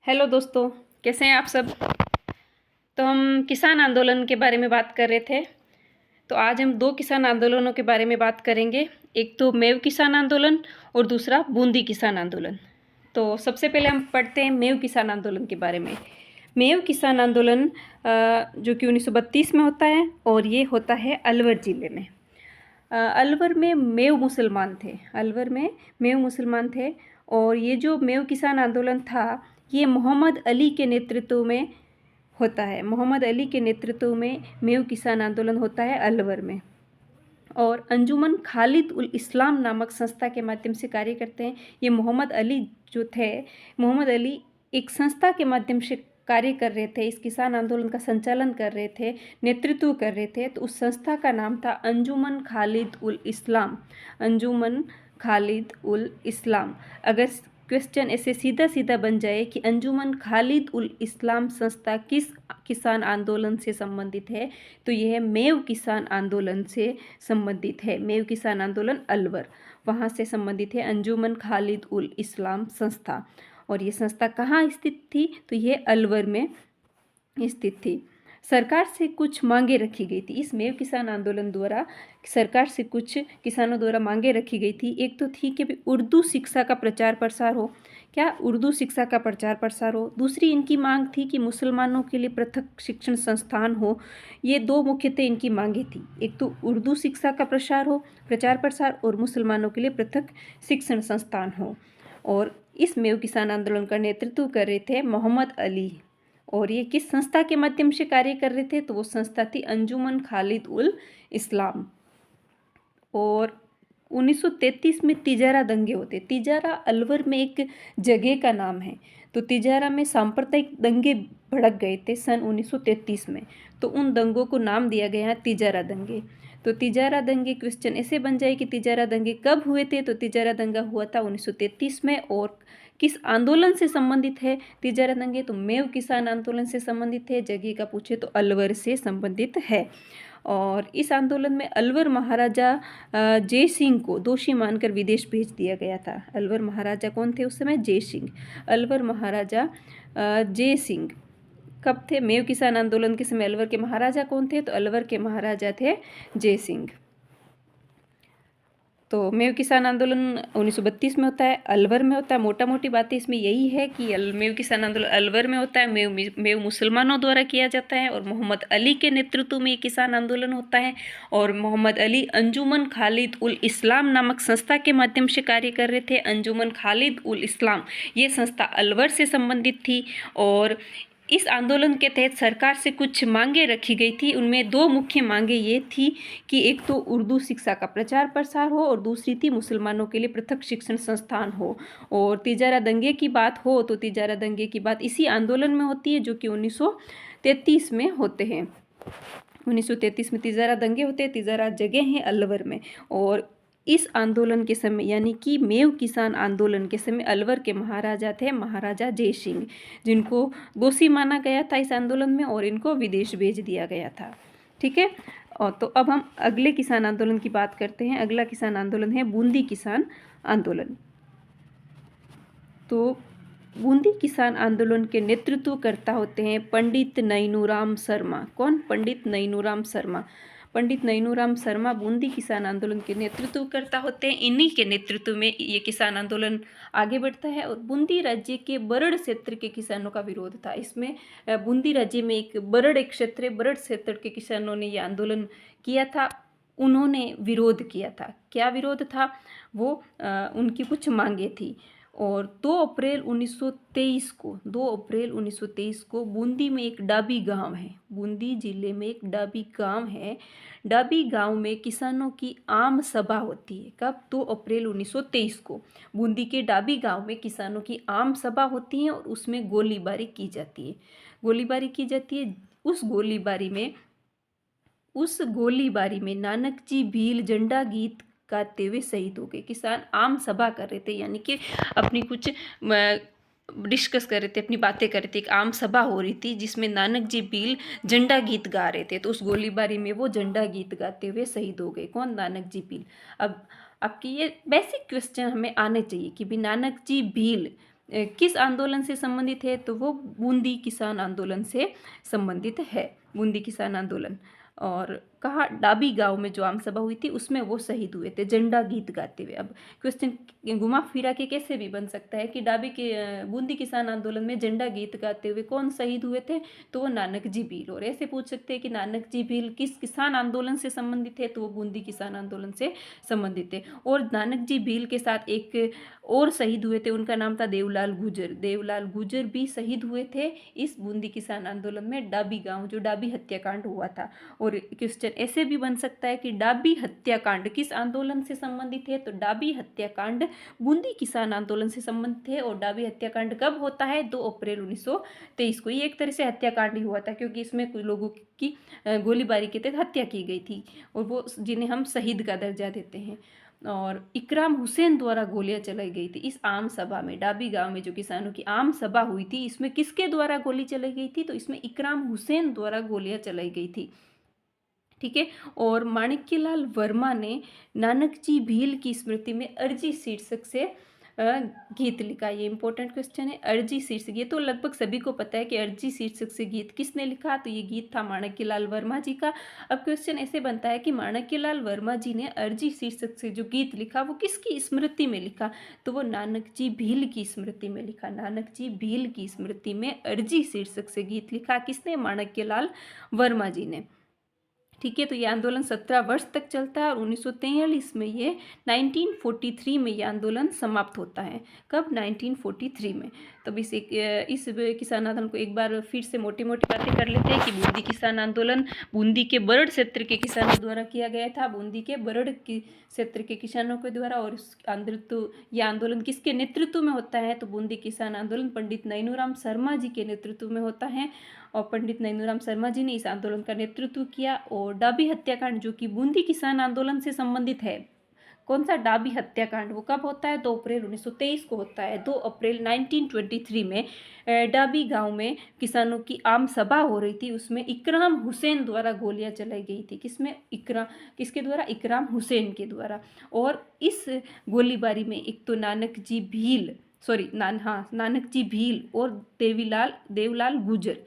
Hello दोस्तों, कैसे हैं आप सब। तो हम किसान आंदोलन के बारे में बात कर रहे थे। तो आज हम दो किसान आंदोलनों के बारे में बात करेंगे। एक तो मेव किसान आंदोलन और दूसरा बूंदी किसान आंदोलन। तो सबसे पहले हम पढ़ते हैं मेव किसान आंदोलन के बारे में। मेव किसान आंदोलन जो कि 1932 में होता है और ये होता है अलवर ज़िले में। अलवर में मेव मुसलमान थे। अलवर में मेव मुसलमान थे और ये जो मेव किसान आंदोलन था ये मोहम्मद अली के नेतृत्व में होता है। मोहम्मद अली के नेतृत्व में मेव किसान आंदोलन होता है अलवर में। और अंजुमन खालिद उल इस्लाम नामक संस्था के माध्यम से कार्य करते हैं। ये मोहम्मद अली जो थे, मोहम्मद अली एक संस्था के माध्यम से कार्य कर रहे थे, इस किसान आंदोलन का संचालन कर रहे थे, नेतृत्व कर रहे थे। तो उस संस्था का नाम था अंजुमन खालिद उल इस्लाम। अंजुमन खालिद उल इस्लाम। अगर क्वेश्चन ऐसे सीधा सीधा बन जाए कि अंजुमन खालिद उल इस्लाम संस्था किस किसान आंदोलन से संबंधित है, तो यह मेव किसान आंदोलन से संबंधित है। मेव किसान आंदोलन अलवर, वहाँ से संबंधित है अंजुमन खालिद उल इस्लाम संस्था। और ये संस्था कहाँ स्थित थी, तो ये अलवर में स्थित थी। सरकार से कुछ मांगे रखी गई थी। इस मेव किसान आंदोलन द्वारा सरकार से कुछ किसानों द्वारा मांगे रखी गई थी। एक तो थी कि उर्दू शिक्षा का प्रचार प्रसार हो। क्या उर्दू शिक्षा का प्रचार प्रसार हो। दूसरी इनकी मांग थी कि मुसलमानों के लिए पृथक शिक्षण संस्थान हो। ये दो मुख्यतः इनकी मांगे थी। एक तो उर्दू शिक्षा का प्रसार हो, प्रचार प्रसार, और मुसलमानों के लिए पृथक शिक्षण संस्थान हो। और इस मेव किसान आंदोलन का नेतृत्व कर रहे थे मोहम्मद अली। और ये किस संस्था के माध्यम से कार्य कर रहे थे, तो वो संस्था थी अंजुमन खालिद उल इस्लाम। और 1933 में तिजारा दंगे होते। तिजारा अलवर में एक जगह का नाम है। तो तिजारा में सांप्रदायिक दंगे भड़क गए थे सन 1933 में। तो उन दंगों को नाम दिया गया है तिजारा दंगे। तो तिजारा दंगे क्वेश्चन ऐसे बन जाए कि तिजारा दंगे कब हुए थे, तो तिजारा दंगा हुआ था 1933 में। और किस आंदोलन से संबंधित है तिजारा दंगे, तो मेव किसान आंदोलन से संबंधित है। जगह का पूछे तो अलवर से संबंधित है। और इस आंदोलन में अलवर महाराजा जय सिंह को दोषी मानकर विदेश भेज दिया गया था। अलवर महाराजा कौन थे उस समय? जय सिंह। अलवर महाराजा जय सिंह कब थे? मेव किसान आंदोलन के समय अलवर के महाराजा कौन थे? तो अलवर के महाराजा थे जय सिंह। तो मेव किसान आंदोलन 1932 में होता है, अलवर में होता है। मोटा मोटी बातें इसमें यही है कि मेव किसान आंदोलन अलवर में होता है, मेव मुसलमानों द्वारा किया जाता है, और मोहम्मद अली के नेतृत्व में ये किसान आंदोलन होता है। और मोहम्मद अली अंजुमन खालिद उल इस्लाम नामक संस्था के माध्यम से कार्य कर रहे थे। अंजुमन खालिद उल इस्लाम ये संस्था अलवर से संबंधित थी। और इस आंदोलन के तहत सरकार से कुछ मांगे रखी गई थी। उनमें दो मुख्य मांगे ये थी कि एक तो उर्दू शिक्षा का प्रचार प्रसार हो, और दूसरी थी मुसलमानों के लिए पृथक शिक्षण संस्थान हो। और तिजारा दंगे की बात हो तो तिजारा दंगे की बात इसी आंदोलन में होती है, जो कि 1933 में होते हैं। 1933 में तिजारा दंगे होते हैं। तिजारा जगह है अलवर में। और इस आंदोलन के समय यानी कि मेव किसान आंदोलन के समय अलवर के महाराजा थे महाराजा जय सिंह, जिनको दोषी माना गया था इस आंदोलन में, और इनको विदेश भेज दिया गया था। ठीक है। और तो अब हम अगले किसान आंदोलन की बात करते हैं। अगला किसान आंदोलन है बूंदी किसान आंदोलन। तो बूंदी किसान आंदोलन के नेतृत्व करता होते हैं पंडित नैनूराम शर्मा। कौन? पंडित नैनूराम शर्मा। पंडित नैनूराम शर्मा बूंदी किसान आंदोलन के नेतृत्व करता होते हैं। इन्हीं के नेतृत्व में ये किसान आंदोलन आगे बढ़ता है। और बूंदी राज्य के बरड़ क्षेत्र के किसानों का विरोध था इसमें। बूंदी राज्य में एक बरड़ एक क्षेत्र है, बरड़ क्षेत्र के किसानों ने ये आंदोलन किया था। उन्होंने विरोध किया था। क्या विरोध था? वो उनकी कुछ मांगे थी। और 2 अप्रैल 1923 को बूंदी में एक डाबी गांव है। बूंदी जिले में एक डाबी गांव है। डाबी गांव में किसानों की आम सभा होती है। कब? 2 अप्रैल 1923 को बूंदी के डाबी गांव में किसानों की आम सभा होती है, और उसमें गोलीबारी की जाती है। गोलीबारी की जाती है। उस गोलीबारी में नानक जी भील झंडा गीत गाते हुए शहीद हो गए। किसान आम सभा कर रहे थे, यानी कि अपनी कुछ डिस्कस कर रहे थे, अपनी बातें कर रहे थे। एक आम सभा हो रही थी जिसमें नानक जी भील झंडा गीत गा रहे थे। तो उस गोलीबारी में वो झंडा गीत गाते हुए शहीद हो गए। कौन? नानक जी भील। अब आपकी ये बेसिक क्वेश्चन हमें आने चाहिए कि भी नानक जी भील किस आंदोलन से संबंधित है, तो वो बूंदी किसान आंदोलन से संबंधित है, बूंदी किसान आंदोलन। और कहाँ, डाबी गांव में जो आम सभा हुई थी उसमें वो शहीद हुए थे झंडा गीत गाते हुए। अब क्वेश्चन घुमा फिरा के कैसे भी बन सकता है कि बूंदी किसान आंदोलन में झंडा गीत गाते हुए कौन शहीद हुए थे, तो वो नानक जी भील। और ऐसे पूछ सकते हैं कि नानक जी भील किस किसान आंदोलन से संबंधित है, तो वो बूंदी किसान आंदोलन से संबंधित है। और नानक जी भील के साथ एक और शहीद हुए थे, उनका नाम था देवलाल गुजर। देवलाल गुजर भी शहीद हुए थे इस बूंदी किसान आंदोलन में, डाबी गांव जो डाबी हत्याकांड हुआ था। और क्वेश्चन ऐसे भी बन सकता है कि डाबी हत्याकांड किस आंदोलन से संबंधित है, तो डाबी हत्याकांड बूंदी किसान आंदोलन से संबंधित है। और डाबी हत्याकांड कब होता है, 2 अप्रैल 1923 को। ये एक तरह से हत्याकांड ही हुआ था, क्योंकि इसमें कुछ लोगों की गोलीबारी के तहत हत्या की गई थी, और वो जिन्हें हम शहीद का दर्जा देते हैं। और इकराम हुसैन द्वारा गोलियां चलाई गई थी इस आम सभा में, डाबी गांव में जो किसानों की आम सभा हुई थी, इसमें किसके द्वारा गोली चलाई गई थी, तो इसमें इकराम हुसैन द्वारा गोलियां चलाई गई थी। ठीक है। और माणिक्यलाल वर्मा ने नानक जी भील की स्मृति में अर्जी शीर्षक से गीत लिखा। ये इंपॉर्टेंट क्वेश्चन है, अर्जी शीर्षक। ये तो लगभग सभी को पता है कि अर्जी शीर्षक से गीत किसने लिखा, तो ये गीत था माणिक्यलाल वर्मा जी का। अब क्वेश्चन ऐसे बनता है कि माणिक्यलाल वर्मा जी ने अर्जी शीर्षक से जो गीत लिखा वो किसकी स्मृति में लिखा, तो वो नानक जी भील की स्मृति में लिखा। नानक जी भील की स्मृति में अर्जी शीर्षक से गीत लिखा किसने, माणिक्यलाल वर्मा जी ने। ठीक है। तो ये आंदोलन 17 वर्ष तक चलता है, और 1943 में ये 1943 में ये आंदोलन समाप्त होता है। कब, 1943 में। तब इस किसान आंदोलन को एक बार फिर से मोटी मोटी बातें कर लेते हैं कि बूंदी किसान आंदोलन बूंदी के बरड़ क्षेत्र के किसानों द्वारा किया गया था, बूंदी के बरड़ क्षेत्र के किसानों के द्वारा। और यह आंदोलन किसके नेतृत्व में होता है, तो बूंदी किसान आंदोलन पंडित नैनूराम शर्मा जी के नेतृत्व में होता है। और पंडित नैनूराम शर्मा जी ने इस आंदोलन का नेतृत्व किया। और डाबी हत्याकांड जो कि बूंदी किसान आंदोलन से संबंधित है, कौन सा डाबी हत्याकांड, वो कब होता है, 2 अप्रैल 1923 को होता है। 2 अप्रैल 1923 में डाबी गांव में किसानों की आम सभा हो रही थी, उसमें इकराम हुसैन द्वारा गोलियां चलाई गई थी। किसके द्वारा, इकराम हुसैन के द्वारा। और इस गोलीबारी में एक तो नानक जी भील और देवलाल गुजर,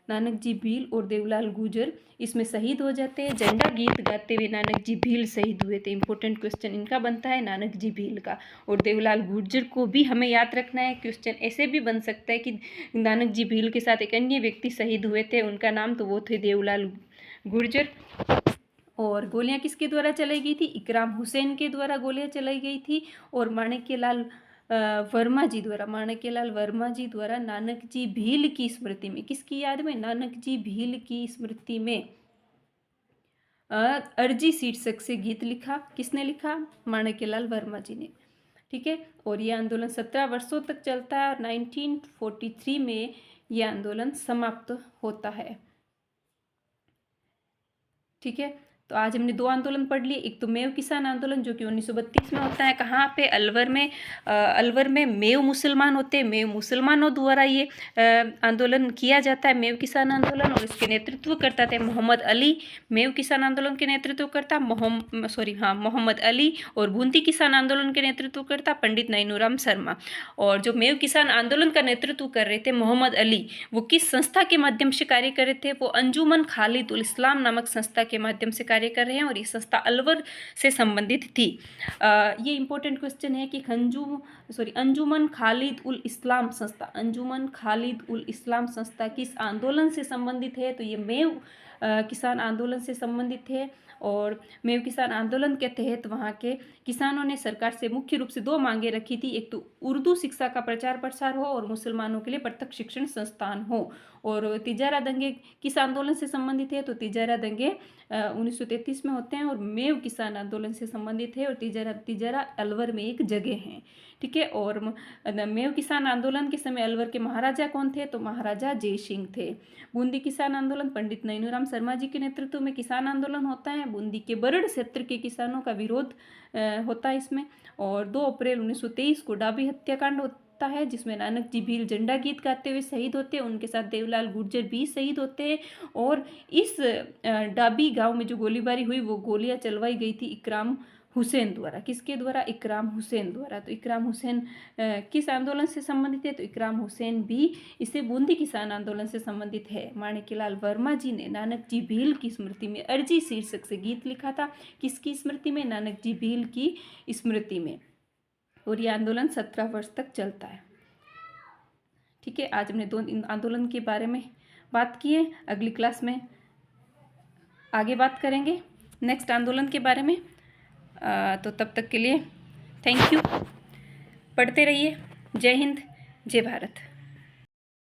नानक जी भील और देवलाल गुजर इसमें शहीद हो जाते हैं। झंडा गीत गाते हुए नानक जी भील शहीद हुए थे। इंपॉर्टेंट क्वेश्चन इनका बनता है, नानक जी भील का। और देवलाल गुर्जर को भी हमें याद रखना है। क्वेश्चन ऐसे भी बन सकता है कि नानक जी भील के साथ एक अन्य व्यक्ति शहीद हुए थे, उनका नाम, तो वो थे देवलाल गुर्जर। और गोलियां किसके द्वारा चलाई गई थी, इकराम हुसैन के द्वारा गोलियां चलाई गई थी। और माणिक्यलाल वर्मा जी द्वारा नानक जी भील की स्मृति में, किसकी याद में, नानक जी भील की स्मृति में अर्जी शीर्षक से गीत लिखा। किसने लिखा, माणिक्यलाल वर्मा जी ने। ठीक है। और यह आंदोलन 17 वर्षों तक चलता है, और 1943 में यह आंदोलन समाप्त होता है। ठीक है। तो आज हमने 2 आंदोलन पढ़ लिए। एक तो मेव किसान आंदोलन जो कि 1932 में होता है, कहाँ पे, अलवर में मेव मुसलमान होते हैं, मेव मुसलमानों द्वारा ये आंदोलन किया जाता है, मेव किसान आंदोलन। और इसके नेतृत्व करता थे मोहम्मद अली। मेव किसान आंदोलन के नेतृत्व करता मोहम्मद अली। और बूंदी किसान आंदोलन के नेतृत्व करता पंडित नैनूराम शर्मा। और जो मेव किसान आंदोलन का नेतृत्व कर रहे थे मोहम्मद अली, वो किस संस्था के माध्यम से कार्य कर रहे थे, वो अंजुमन खालिद उल इस्लाम नामक संस्था के माध्यम से कार्य कर रहे हैं। और ये संस्था अलवर से संबंधित थी। ये इंपॉर्टेंट क्वेश्चन है कि अंजुमन खालिद उल इस्लाम संस्था किस आंदोलन से संबंधित है, तो ये मेव किसान आंदोलन से संबंधित है। और मेव किसान आंदोलन के तहत वहाँ के किसानों ने सरकार से मुख्य रूप से 2 मांगे रखी थी। एक तो उर्दू शिक्षा का प्रचार प्रसार हो, और मुसलमानों के लिए पृथक शिक्षण संस्थान हो। और तिजारा दंगे किस आंदोलन से संबंधित है, तो तिजारा दंगे 1933 में होते हैं, और मेव किसान आंदोलन से संबंधित है। और तिजारा अलवर में एक जगह है। ठीक है। और मेव किसान आंदोलन के समय अलवर के महाराजा कौन थे, तो महाराजा जय सिंह थे। बूंदी किसान आंदोलन पंडित नैनूराम शर्मा जी के नेतृत्व में किसान आंदोलन होता है। बूंदी के बरड़ क्षेत्र के किसानों का विरोध होता है इसमें। और 2 अप्रैल 1923 को डाबी हत्याकांड होता है, जिसमें नानक जी भील झंडा गीत गाते हुए शहीद होते हैं, उनके साथ देवलाल गुर्जर भी शहीद होते हैं। और इस डाबी गांव में जो गोलीबारी हुई, वो गोलियां चलवाई गई थी इकराम हुसैन द्वारा। किसके द्वारा? इकराम हुसैन द्वारा। तो इकराम हुसैन किस आंदोलन से संबंधित है? तो इकराम हुसैन भी इससे बूंदी किसान आंदोलन से संबंधित है। माणिक्यलाल वर्मा जी ने नानक जी भील की स्मृति में अर्जी शीर्षक से गीत लिखा था। किसकी स्मृति में? नानक जी भील की स्मृति में। और ये आंदोलन 17 वर्ष तक चलता है। ठीक है, आज हमने 2 आंदोलन के बारे में बात की है। अगली क्लास में आगे बात करेंगे नेक्स्ट आंदोलन के बारे में। तो तब तक के लिए थैंक यू। पढ़ते रहिए। जय हिंद, जय भारत।